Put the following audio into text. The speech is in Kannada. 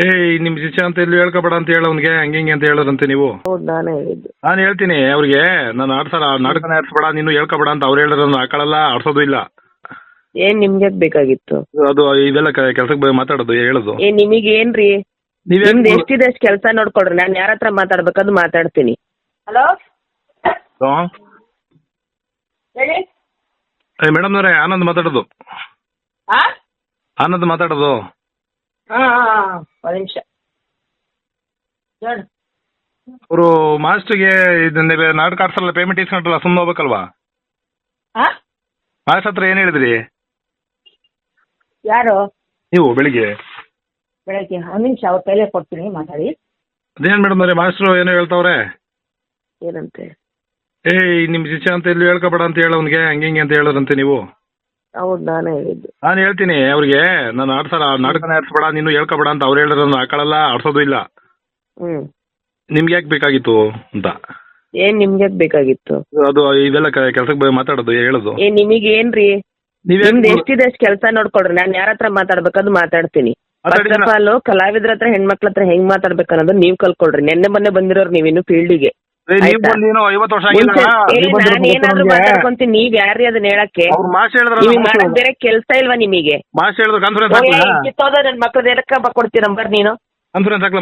ಏಯ್ ನಿಮ್ ಶಿಷ್ಯ ಅಂತ ಎಲ್ಲಿ ಹೇಳ್ಕೊಬೇಡ ಅಂತ ಹೇಳ ಅವ್ನಿಗೆ ಹಂಗೆ ಹಿಂಗೆ ಅಂತ ಹೇಳೋರಂತೆ ನೀವು. ಹೌದು ನಾನೇ ಹೇಳಿದ್ದು. ನಾನು ಹೇಳ್ತೀನಿ ಅವ್ರಿಗೆ, ನಾನು ಆಡ್ಸಲ್ಲ, ನಾಟಕನೇ ಆಡ್ಸ್ಬೇಡ, ನೀನು ಹೇಳ್ಕೊಬೇಡ ಅಂತ ಅವ್ರು ಹೇಳಿದ್ರು, ಆಕಳಲ್ಲ ಆಡ್ಸೋದು ಇಲ್ಲ. ಏನ್ ನಿಮ್ಗೆ ಬೇಕಾಗಿತ್ತು? ಅದು ಇದೆಲ್ಲ ಕೆಲ್ಸಕ್ಕೆ ಮಾತಾಡೋದು ಹೇಳೋದು. ನಿಮಗೆ ಏನ್ರಿ? ನಿಮ್ದು ಎಷ್ಟಿದೆ ಅಷ್ಟು ಕೆಲಸ ನೋಡ್ಕೊಳ್ರಿ. ನಾನು ಯಾರ ಹತ್ರ ಮಾತಾಡ್ಬೇಕದು ಮಾತಾಡ್ತೀನಿ. ಹಲೋ ಹೇಳಿ ಮೇಡಮ್ನವ್ರೆ, ಆನಂದ್ ಮಾತಾಡೋದು. ಆನಂದ್ ಮಾತಾಡೋದು. ಒಂದು ನಿಮಿಷ. ಅವರು ಮಾಸ್ಟರ್ಗೆ ಇದನ್ನ ನಾಟಕ ಆಡ್ಸಲ್ಲ, ಪೇಮೆಂಟ್ ಇಸ್ಕೊಂಡ್ರಲ್ಲ, ಸುಮ್ಮನೆ ಹೋಗ್ಬೇಕಲ್ವಾ? ಮಾಸ್ಟರ್ ಹತ್ರ ಏನ್ ಹೇಳಿದ್ರಿ? ಯಾರು ನೀವು ಬೆಳಿಗ್ಗೆ ಒಂದು ನಿಮಿಷ ಅವ್ರ ಕೈಲೇ ಕೊಡ್ತೀನಿ, ಮಾತಾಡಿ. ಅದೇನ್ ಮೇಡಮ್ ಅವ್ರೆ, ಮಾಸ್ಟ್ರು ಏನೋ ಹೇಳ್ತಾವ್ರೆ. ಏನಂತೆ? ಏಯ್ ನಿಮ್ ಶಿಷ್ಯ ಅಂತ ಎಲ್ಲಿ ಹೇಳ್ಕೊಬೇಡ ಅಂತ ಹೇಳ ಅವ್ನಿಗೆ ಹಂಗೆ ಹಿಂಗೆ ಅಂತ ಹೇಳೋರಂತೆ ನೀವು. ಹೌದು ನಾನೇ ಹೇಳಿದ್ದು. ನಾನು ಹೇಳ್ತೀನಿ ಅವ್ರಿಗೆ, ನಾನು ಆಡ್ಸಲ್ಲ, ನಾಟಕನೇ ಆಡ್ಸ್ಬೇಡ, ನೀನು ಹೇಳ್ಕೊಬೇಡ ಅಂತ ಅವ್ರು ಹೇಳಿದ್ರು, ಆಕಳಲ್ಲ ಆಡ್ಸೋದು ಇಲ್ಲ. ನಿಮ್ಗೆ ಯಾಕೆ ಬೇಕಾಗಿತ್ತು ಅಂತ. ಏನ್ ನಿಮ್ಗೆ ಬೇಕಾಗಿತ್ತು? ಅದು ಇದೆಲ್ಲ ಕೆಲ್ಸಕ್ಕೆ ಮಾತಾಡೋದು ಹೇಳೋದು. ನಿಮಗೆ ಏನ್ರಿ? ನಿಮ್ದು ಎಷ್ಟಿದೆ ಅಷ್ಟು ಕೆಲಸ ನೋಡ್ಕೊಳ್ರಿ. ನಾನು ಯಾರ ಹತ್ರ ಮಾತಾಡ್ಬೇಕದು ಮಾತಾಡ್ತೀನಿ. ಫಸ್ಟ್ ಆಫ್ ಆಲ್ ಕಲಾವಿದ್ರ ಹತ್ರ ಹೆಣ್ಮಕ್ಳ ಹತ್ರ ಹೆಂಗ್ ಮಾತಾಡ್ಬೇಕು ಅನ್ನೋದು ನೀವ್ ಕಲ್ಕೊಳ್ರಿ. ನೆನ್ನೆ ಮೊನ್ನೆ ಬಂದಿರೋರು ನೀವಿನ್ನು ಫೀಲ್ಡಿಗೆ. ನಾನು ಏನಾದ್ರು ಮಾತಾಡ್ಕೊಂತೀನಿ, ನೀವ್ ಯಾರ್ರಿ ಅದನ್ನ ಹೇಳಕ್ಕೆ? ನೀವ್ ಮಾಡಕ್ ಬೇರೆ ಕೆಲ್ಸ ಇಲ್ವಾ ನಿಮಗೆ? ಮಾಸ್ಟರ್ ಹೇಳಿದ್ರು ಕಾನ್ಫರೆನ್ಸ್ ಕಿತ್ತೋದ ನನ್ ಮಕ್ಳದ್ ಎದಕ್ಕ ಕೊಡ್ತೀರ ನಂಬರ್ ನೀನು? ಕಾನ್ಫರೆನ್ಸ್